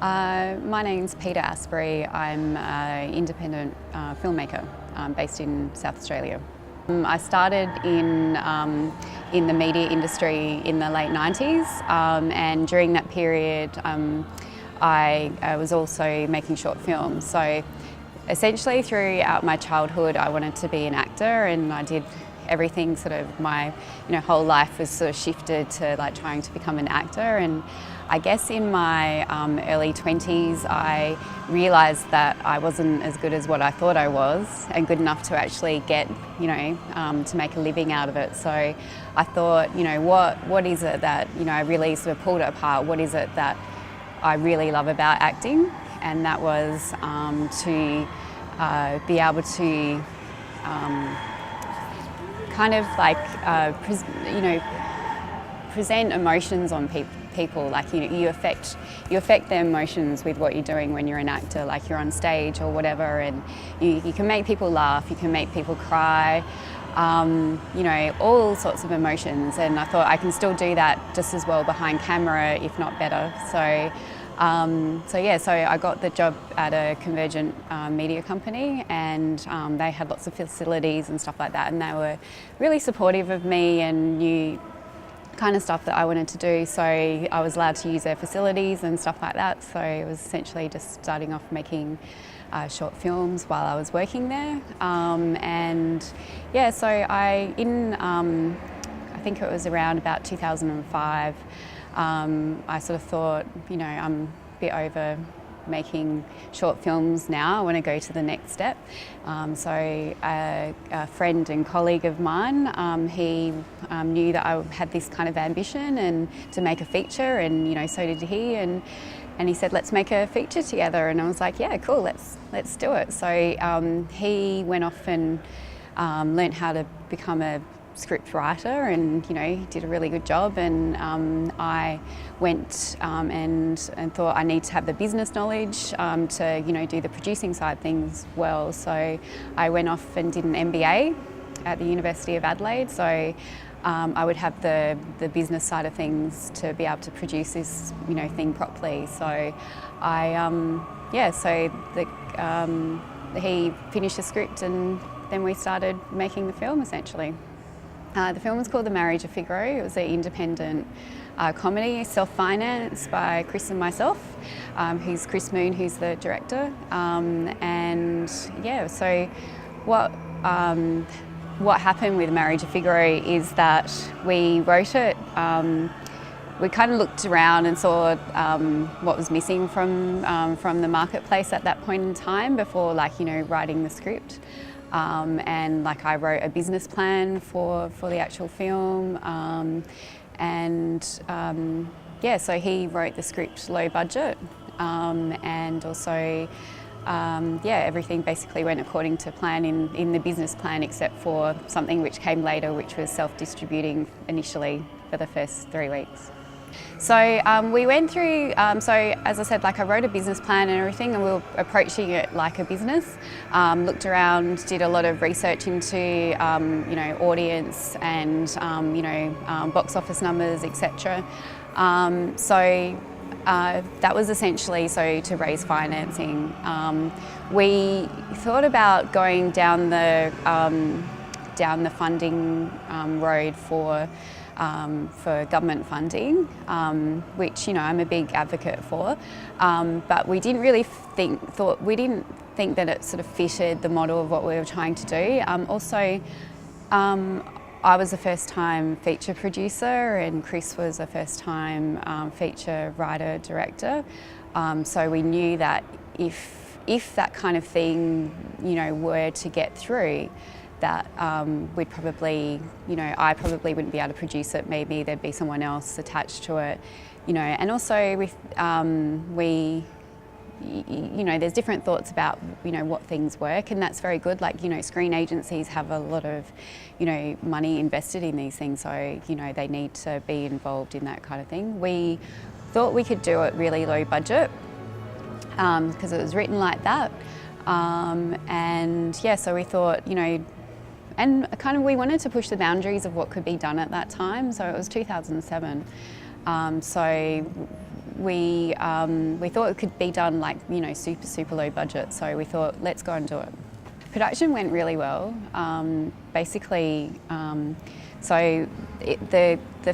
My name's Peta Astbury. I'm an independent filmmaker based in South Australia. I started in the media industry in the late 90s, and during that period I was also making short films. So essentially throughout my childhood I wanted to be an actor, and I did everything. Sort of my whole life was sort of shifted to like trying to become an actor. And I guess in my early 20s I realised that I wasn't as good as what I thought I was, and good enough to actually get to make a living out of it. So I thought, what is it that I really sort of pulled it apart. What is it that I really love about acting? And that was to be able to kind of like present emotions on people. Like you affect their emotions with what you're doing when you're an actor. Like you're on stage or whatever, and you can make people laugh, you can make people cry, all sorts of emotions. And I thought I can still do that just as well behind camera, if not better. So I got the job at a Convergent media company, and they had lots of facilities and stuff like that, and they were really supportive of me and knew kind of stuff that I wanted to do. So I was allowed to use their facilities and stuff like that. So it was essentially just starting off making short films while I was working there. I think it was around about 2005, I sort of thought, I'm a bit over making short films now. I want to go to the next step. So a friend and colleague of mine, he knew that I had this kind of ambition and to make a feature, and so did he. And he said, let's make a feature together. And I was like, yeah, cool, let's do it. So he went off and learnt how to become a script writer, and he did a really good job. And I went and thought I need to have the business knowledge to do the producing side things well. So I went off and did an MBA at the University of Adelaide. So I would have the business side of things to be able to produce this thing properly. So he finished the script, and then we started making the film essentially. The film was called Marriage of Figaro. It was an independent comedy, self-financed by Chris and myself, who's Chris Moon, who's the director. So what happened with Marriage of Figaro is that we wrote it. We kind of looked around and saw what was missing from the marketplace at that point in time before, writing the script. I wrote a business plan for the actual film, so he wrote the script low budget, and also everything basically went according to plan in the business plan, except for something which came later, which was self-distributing initially for the first 3 weeks. So we went through, as I said, I wrote a business plan and everything, and we were approaching it like a business. Looked around, did a lot of research into, audience and, box office numbers, etc. That was essentially to raise financing. We thought about going down the funding road for government funding, which I'm a big advocate for, but we didn't really think that it sort of fitted the model of what we were trying to do. I was a first-time feature producer, and Chris was a first-time feature writer director. So we knew that if that kind of thing were to get through, that we'd probably, I probably wouldn't be able to produce it. Maybe there'd be someone else attached to it, And also with there's different thoughts about what things work, and that's very good. Screen agencies have a lot of money invested in these things, so they need to be involved in that kind of thing. We thought we could do it really low budget because it was written like that, so we thought and we wanted to push the boundaries of what could be done at that time. So it was 2007. we thought it could be done like, you know, super low budget. So we thought, let's go and do it. Production went really well. Basically, the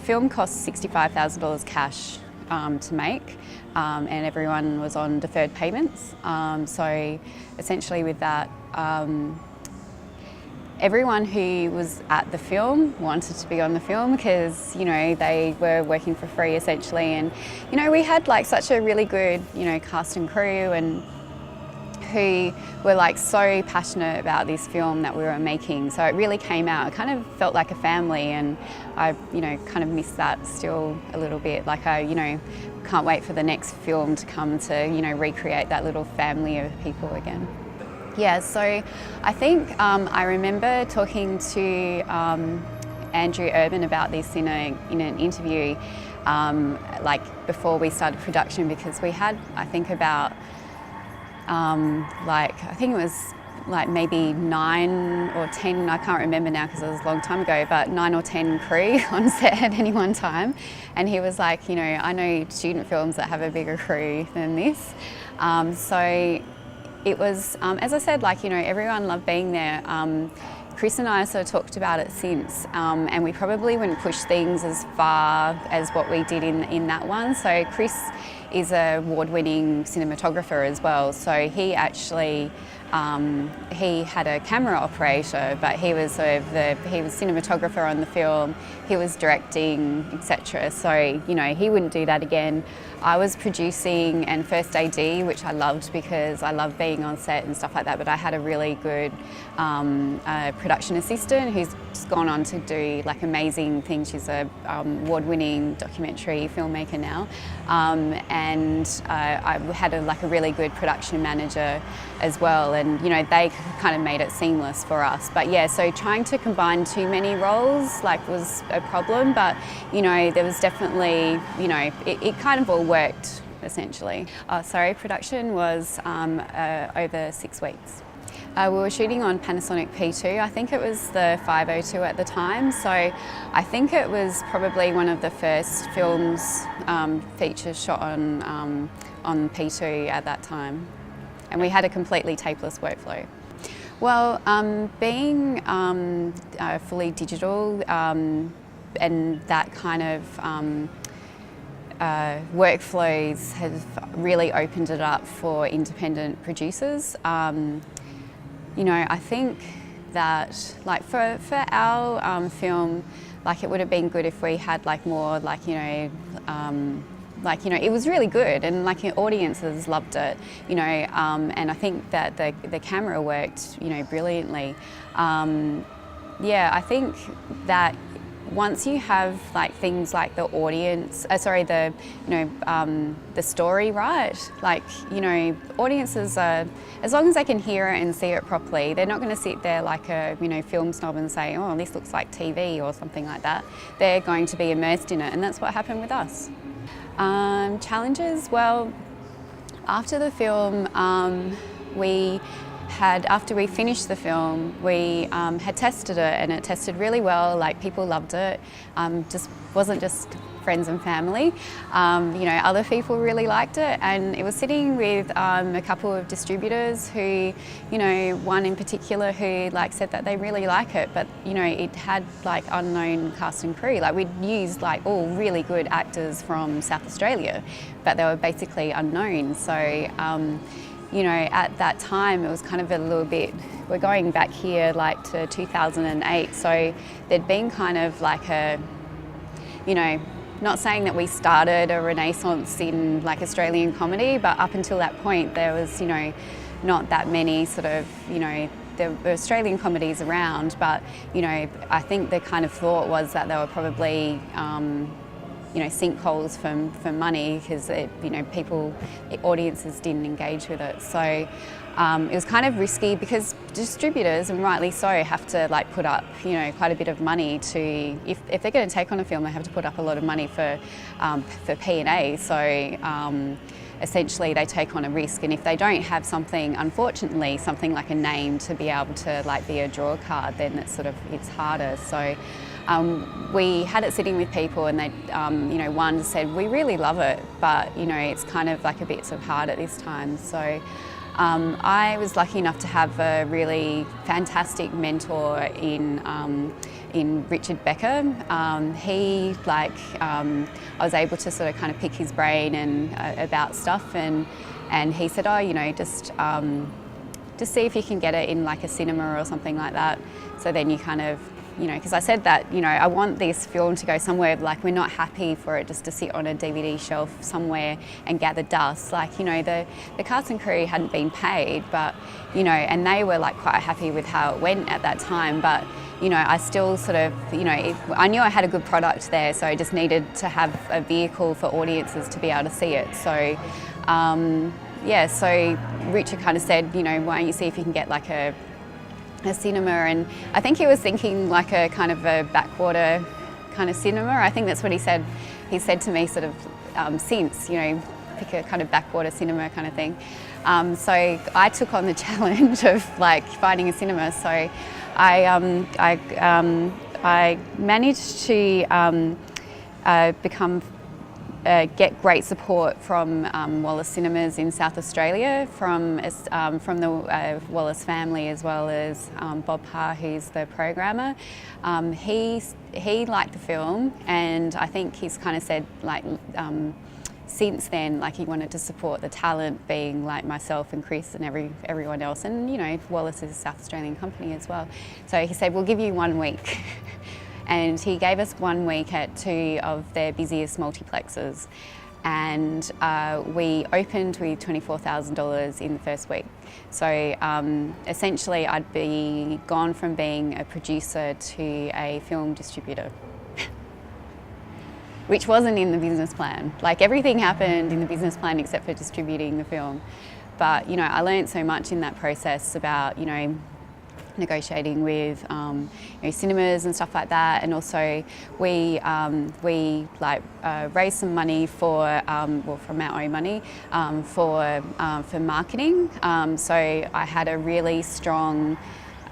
film cost $65,000 cash to make, and everyone was on deferred payments. So essentially with that, everyone who was at the film wanted to be on the film because, you know, they were working for free essentially. And, you know, we had like such a really good, you know, cast and crew, and who were like so passionate about this film that we were making. So it really came out. It kind of felt like a family, and I, you know, kind of miss that still a little bit. Like I, you know, can't wait for the next film to come to, you know, recreate that little family of people again. Yeah, so I think I remember talking to Andrew Urban about this in an interview, like before we started production, because we had, I think about I think it was like maybe 9 or 10, I can't remember now because it was a long time ago, but 9 or 10 crew on set at any one time. And he was like, you know, I know student films that have a bigger crew than this. So it was, as I said, like, you know, everyone loved being there. Chris and I sort of talked about it since, and we probably wouldn't push things as far as what we did in that one. So Chris is an award-winning cinematographer as well. So he actually, he had a camera operator, but he was sort of he was cinematographer on the film. He was directing, etc. So, you know, he wouldn't do that again. I was producing and first AD, which I loved because I love being on set and stuff like that, but I had a really good production assistant who's just gone on to do like amazing things. She's a award-winning documentary filmmaker now. And I had a really good production manager as well, and, you know, they kind of made it seamless for us. But yeah, so trying to combine too many roles like was a problem, but, you know, there was definitely, you know, it kind of all worked essentially. Production was over 6 weeks. We were shooting on Panasonic P2. I think it was the 502 at the time, so I think it was probably one of the first films, features shot on P2 at that time. And we had a completely tapeless workflow. Well, being fully digital and that kind of workflows have really opened it up for independent producers. You know, I think that like for our film, like it would have been good if we had like more like, you know, it was really good, and like audiences loved it, you know, and I think that the camera worked, you know, brilliantly. Yeah, I think that once you have like things like the audience, the story right, like, you know, audiences are, as long as they can hear it and see it properly, they're not going to sit there like a, you know, film snob and say, oh, this looks like TV or something like that. They're going to be immersed in it, and that's what happened with us. Challenges, well, after the film, after we finished the film, we had tested it, and it tested really well. Like, people loved it. Just wasn't just friends and family. You know, other people really liked it, and it was sitting with a couple of distributors who, you know, one in particular who like said that they really like it, but, you know, it had like unknown cast and crew. Like, we'd used like all really good actors from South Australia, but they were basically unknown. So, you know, at that time it was kind of a little bit, we're going back here like to 2008, so there'd been kind of like a, you know, not saying that we started a renaissance in like Australian comedy, but up until that point there was, you know, not that many sort of, you know, there were Australian comedies around, but, you know, I think the kind of thought was that they were probably you know, sinkholes for money, because you know, audiences didn't engage with it. So it was kind of risky, because distributors, and rightly so, have to like put up, you know, quite a bit of money to, if they're going to take on a film, they have to put up a lot of money for P&A. So essentially they take on a risk, and if they don't have something, unfortunately, something like a name to be able to like be a draw card, then it's harder. So we had it sitting with people, and they, one said, we really love it, but it's kind of like a bit sort of hard at this time. So I was lucky enough to have a really fantastic mentor in Richard Becker. I was able to sort of kind of pick his brain and about stuff, and he said, just see if you can get it in like a cinema or something like that. So then you kind of, because I said that, I want this film to go somewhere, like we're not happy for it just to sit on a DVD shelf somewhere and gather dust. Like, the cast and crew hadn't been paid, but, and they were like quite happy with how it went at that time. But, I still sort of, I knew I had a good product there, so I just needed to have a vehicle for audiences to be able to see it. So, so Richard kind of said, why don't you see if you can get like a cinema, and I think he was thinking like a kind of a backwater kind of cinema. I think that's what he said. He said to me sort of since, pick a kind of backwater cinema kind of thing. So I took on the challenge of like finding a cinema. So I managed to get great support from Wallace Cinemas in South Australia, from the Wallace family, as well as Bob Parr, who's the programmer. He liked the film, and I think he's kind of said like since then, like he wanted to support the talent, being like myself and Chris and everyone else, and Wallace is a South Australian company as well. So he said, we'll give you 1 week. And he gave us 1 week at 2 of their busiest multiplexes, and we opened with $24,000 in the first week. So essentially I'd be gone from being a producer to a film distributor, which wasn't in the business plan. Like everything happened in the business plan except for distributing the film. But I learned so much in that process about negotiating with cinemas and stuff like that, and also we raised some money for from our own money for marketing. So I had a really strong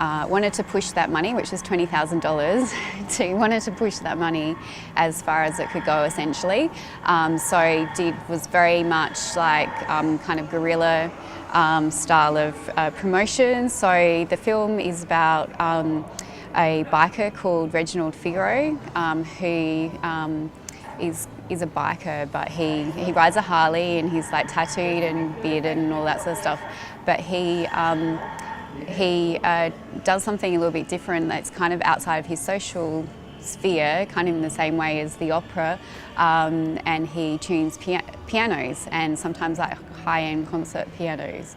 wanted to push that money, which was $20,000, wanted to push that money as far as it could go, essentially. So was very much like kind of guerrilla style of promotion. So the film is about a biker called Reginald Figaro, who is a biker, but he rides a Harley, and he's like tattooed and bearded and all that sort of stuff. But he does something a little bit different that's kind of outside of his social sphere, kind of in the same way as the opera, and he tunes pianos, and sometimes like high-end concert pianos.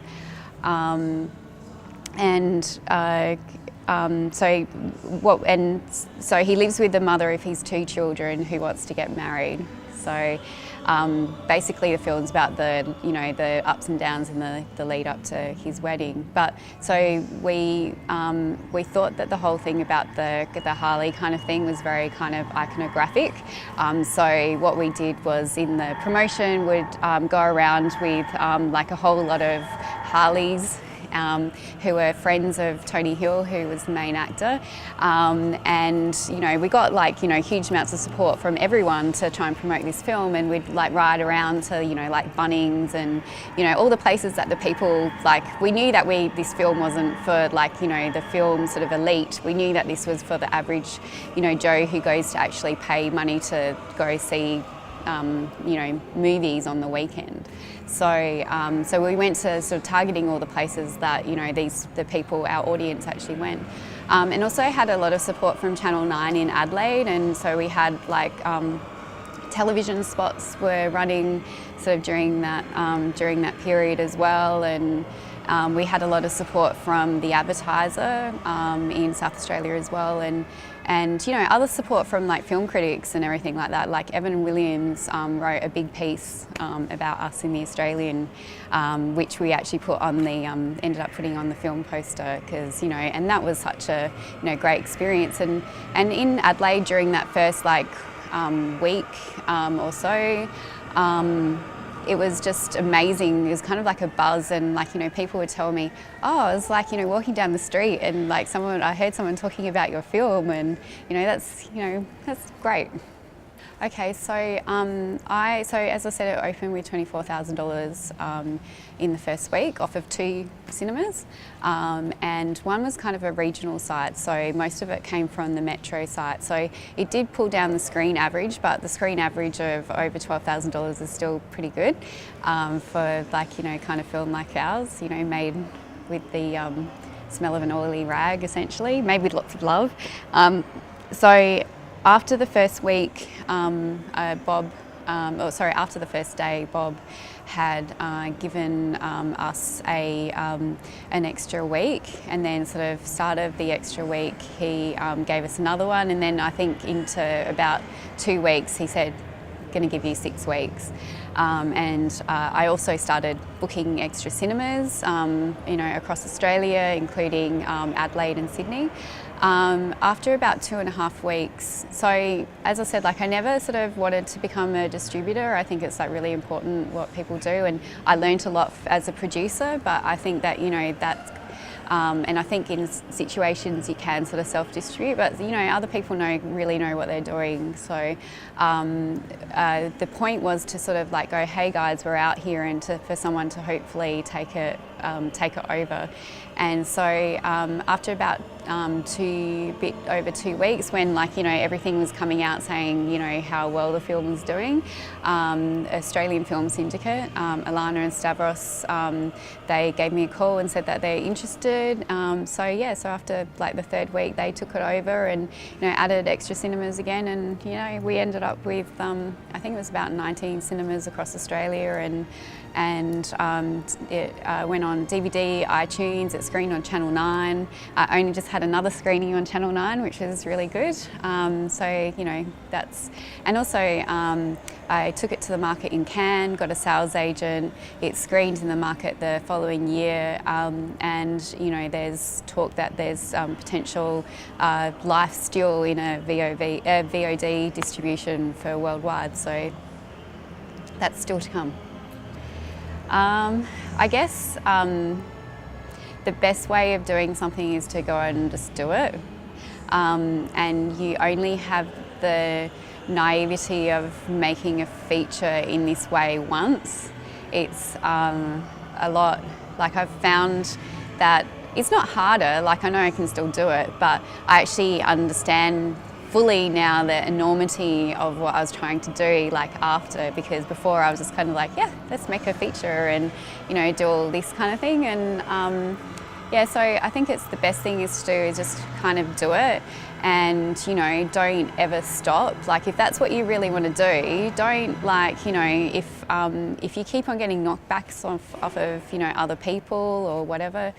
So he lives with the mother of his 2 children who wants to get married. So basically the film's about the ups and downs in the lead up to his wedding. But so we thought that the whole thing about the Harley kind of thing was very kind of iconographic. So what we did was, in the promotion, would go around with like a whole lot of Harleys, who were friends of Tony Hill, who was the main actor, and we got like huge amounts of support from everyone to try and promote this film, and we'd like ride around to like Bunnings and all the places that the people like. We knew that this film wasn't for like the film sort of elite. We knew that this was for the average Joe who goes to actually pay money to go see movies on the weekend. So we went to sort of targeting all the places that the people, our audience, actually went, and also had a lot of support from Channel 9 in Adelaide, and so we had like television spots were running sort of during that period as well, and we had a lot of support from the advertiser in South Australia as well, and other support from like film critics and everything like that. Like Evan Williams wrote a big piece about us in the Australian, which we actually put on ended up putting on the film poster, because and that was such a great experience. And in Adelaide during that first like week or so, it was just amazing. It was kind of like a buzz, and like, you know, people would tell me, oh, it was like, you know, walking down the street and like I heard someone talking about your film, and you know, that's great. Okay, so as I said, it opened with $24,000 in the first week off of 2 cinemas, and one was kind of a regional site, so most of it came from the metro site. So it did pull down the screen average, but the screen average of over $12,000 is still pretty good for, like, you know, kind of film like ours, you know, made with the smell of an oily rag, essentially, made with lots of love. So after the first week, after the first day, Bob had given us an extra week, and then sort of start of the extra week, he gave us another one, and then I think into about 2 weeks, he said, going to give you 6 weeks. I also started booking extra cinemas, you know, across Australia, including Adelaide and Sydney. After about 2.5 weeks, so as I said, like, I never sort of wanted to become a distributor. I think it's like really important what people do, and I learnt a lot as a producer, but I think that, you know, that's and I think in situations you can sort of self-distribute, but you know, other people really know what they're doing. So the point was to sort of like go, hey guys, we're out here, and for someone to hopefully take it over. And so after about bit over 2 weeks, when, like, you know, everything was coming out saying, you know, how well the film was doing, Australian Film Syndicate, Alana and Stavros, they gave me a call and said that they're interested. So after like the 3rd week, they took it over and, you know, added extra cinemas again, and you know, we ended up with I think it was about 19 cinemas across Australia, and it went on DVD, iTunes, it screened on Channel 9. I only just had another screening on Channel 9, which is really good. So, you know, and also I took it to the market in Cannes, got a sales agent, it screened in the market the following year, and, you know, there's talk that there's potential life still in a VOD distribution for worldwide, so that's still to come. I guess the best way of doing something is to go and just do it. And you only have the naivety of making a feature in this way once. It's a lot, like, I've found that it's not harder, like, I know I can still do it, but I actually understand fully now the enormity of what I was trying to do, like, after, because before I was just kind of like, yeah, let's make a feature and, you know, do all this kind of thing. And so I think it's the best thing is to do is just kind of do it, and, you know, don't ever stop. Like, if that's what you really want to do, don't, like, you know, if you keep on getting knockbacks off of, you know, other people or whatever,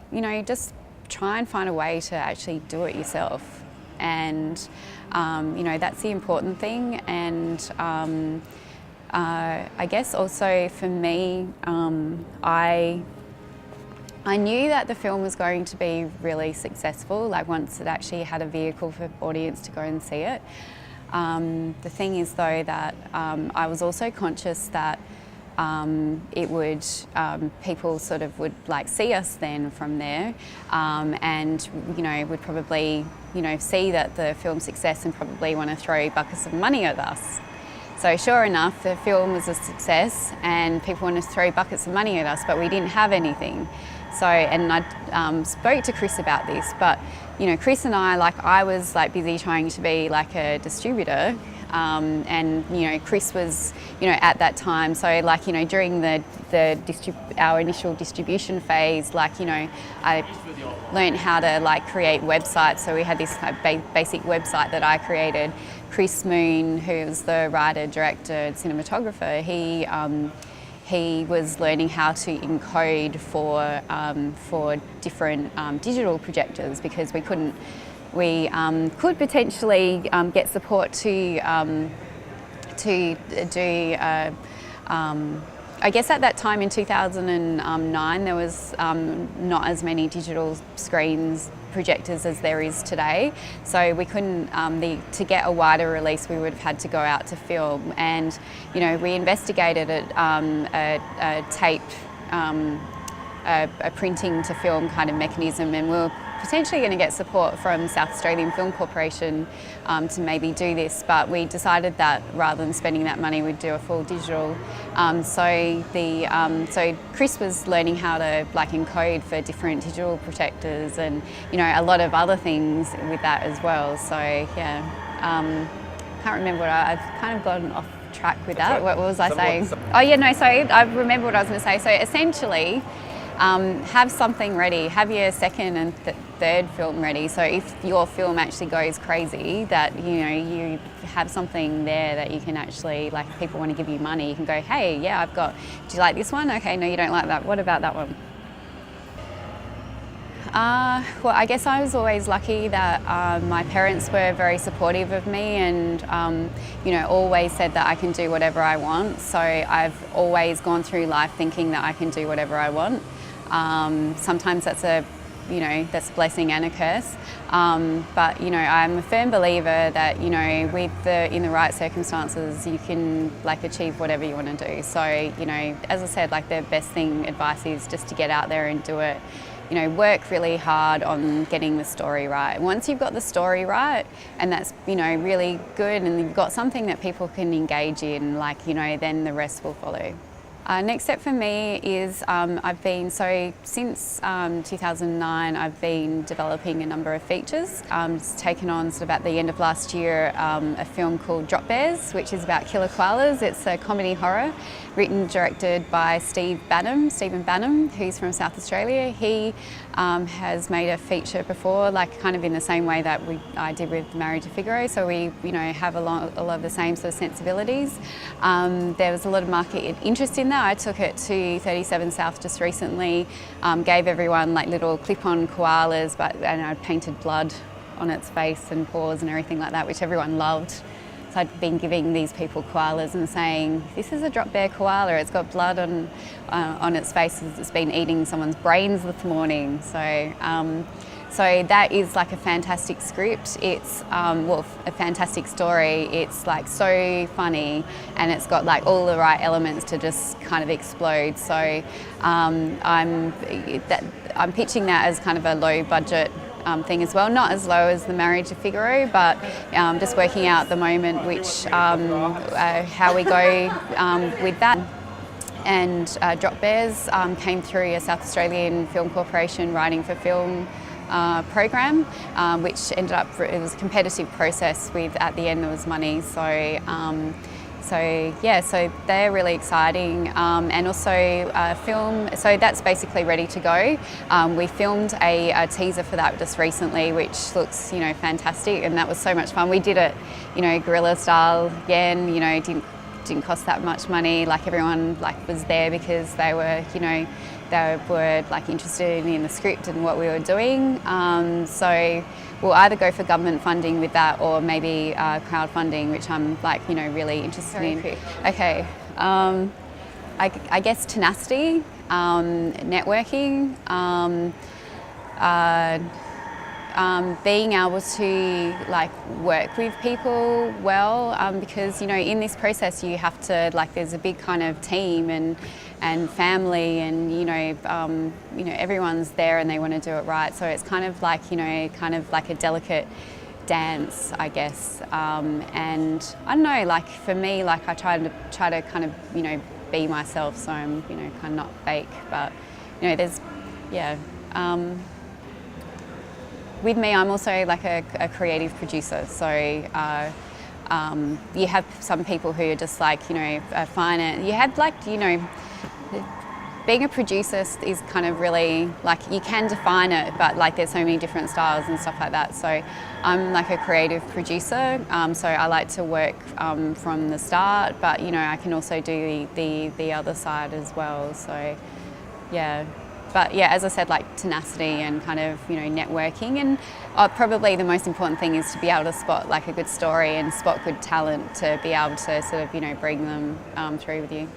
you know, just try and find a way to actually do it yourself. And you know, that's the important thing. And I guess also for me, I knew that the film was going to be really successful, like, once it actually had a vehicle for audience to go and see it. The thing is, though, that I was also conscious that it would, people sort of would, like, see us then from there, and, you know, would probably, you know, see that the film's success and probably want to throw buckets of money at us. So sure enough, the film was a success and people wanted to throw buckets of money at us, but we didn't have anything. So, and I spoke to Chris about this, but, you know, Chris and I, like, I was, like, busy trying to be like a distributor, and, you know, Chris was, you know, at that time, so, like, you know, during our initial distribution phase, like, you know, I learned how to, like, create websites. So we had this kind of basic website that I created. Chris Moon, who's the writer, director, cinematographer, he was learning how to encode for different digital projectors, because we could potentially get support to do. I guess at that time in 2009 there was not as many digital screens projectors as there is today. So we couldn't, to get a wider release, we would have had to go out to film. And, you know, we investigated a tape, a printing to film kind of mechanism, and we were potentially going to get support from South Australian Film Corporation to maybe do this, but we decided that rather than spending that money, we'd do a full digital. So Chris was learning how to like encode for different digital projectors, and you know, a lot of other things with that as well. So yeah, can't remember what I've kind of gotten off track with that. What was I saying? Oh yeah, no. So I remember what I was going to say. So essentially, have something ready. Have your second and third film ready. So if your film actually goes crazy, that you know you have something there that you can actually, like, if people want to give you money, you can go, hey, yeah, I've got. Do you like this one? Okay, no, you don't like that. What about that one? Well, I guess I was always lucky that my parents were very supportive of me, and you know, always said that I can do whatever I want. So I've always gone through life thinking that I can do whatever I want. Sometimes that's a blessing and a curse. But you know, I'm a firm believer that, you know, in the right circumstances, you can like achieve whatever you want to do. So, you know, as I said, like the best advice is just to get out there and do it. You know, work really hard on getting the story right. Once you've got the story right, and that's, you know, really good, and you've got something that people can engage in, like, you know, then the rest will follow. Next step for me is since 2009 I've been developing a number of features. It's taken on sort of at the end of last year a film called Drop Bears, which is about killer koalas. It's a comedy horror written, directed by Stephen Banham, who's from South Australia. He has made a feature before, like kind of in the same way that I did with Marriage of Figaro. So we, you know, have a lot of the same sort of sensibilities. There was a lot of market interest in that. I took it to 37 South just recently, gave everyone like little clip-on koalas, and I painted blood on its face and paws and everything like that, which everyone loved. So I'd been giving these people koalas and saying, this is a drop bear koala, it's got blood on its face, it's been eating someone's brains this morning. So that is like a fantastic script. It's a fantastic story. It's like so funny, and it's got like all the right elements to just kind of explode. So I'm pitching that as kind of a low budget thing as well, not as low as the Marriage of Figaro, but just working out at the moment how we go with that. And Drop Bears came through a South Australian Film Corporation Writing for Film program, which ended up, it was a competitive process with, at the end there was money. So they're really exciting, and also film. So that's basically ready to go. We filmed a teaser for that just recently, which looks, you know, fantastic, and that was so much fun. We did it, you know, guerrilla style again. You know, didn't cost that much money. Like everyone like was there because they were, you know, they were like interested in the script and what we were doing. So we'll either go for government funding with that, or maybe crowdfunding, which I'm like, you know, really interested in. Okay, I guess tenacity, networking, being able to like work with people well, because, you know, in this process you have to, like, there's a big kind of team and family, and you know, everyone's there and they want to do it right. So it's kind of like, you know, kind of like a delicate dance, I guess. And I don't know, like for me, like I try to kind of, you know, be myself. So I'm, you know, kind of not fake, but you know, there's, yeah. With me, I'm also like a creative producer. So you have some people who are just like, you know, finance. You have like, you know, being a producer is kind of really like, you can define it, but like there's so many different styles and stuff like that. So I'm like a creative producer. So I like to work from the start, but you know, I can also do the other side as well. So yeah. But yeah, as I said, like tenacity and kind of, you know, networking, and probably the most important thing is to be able to spot like a good story and spot good talent to be able to sort of, you know, bring them through with you.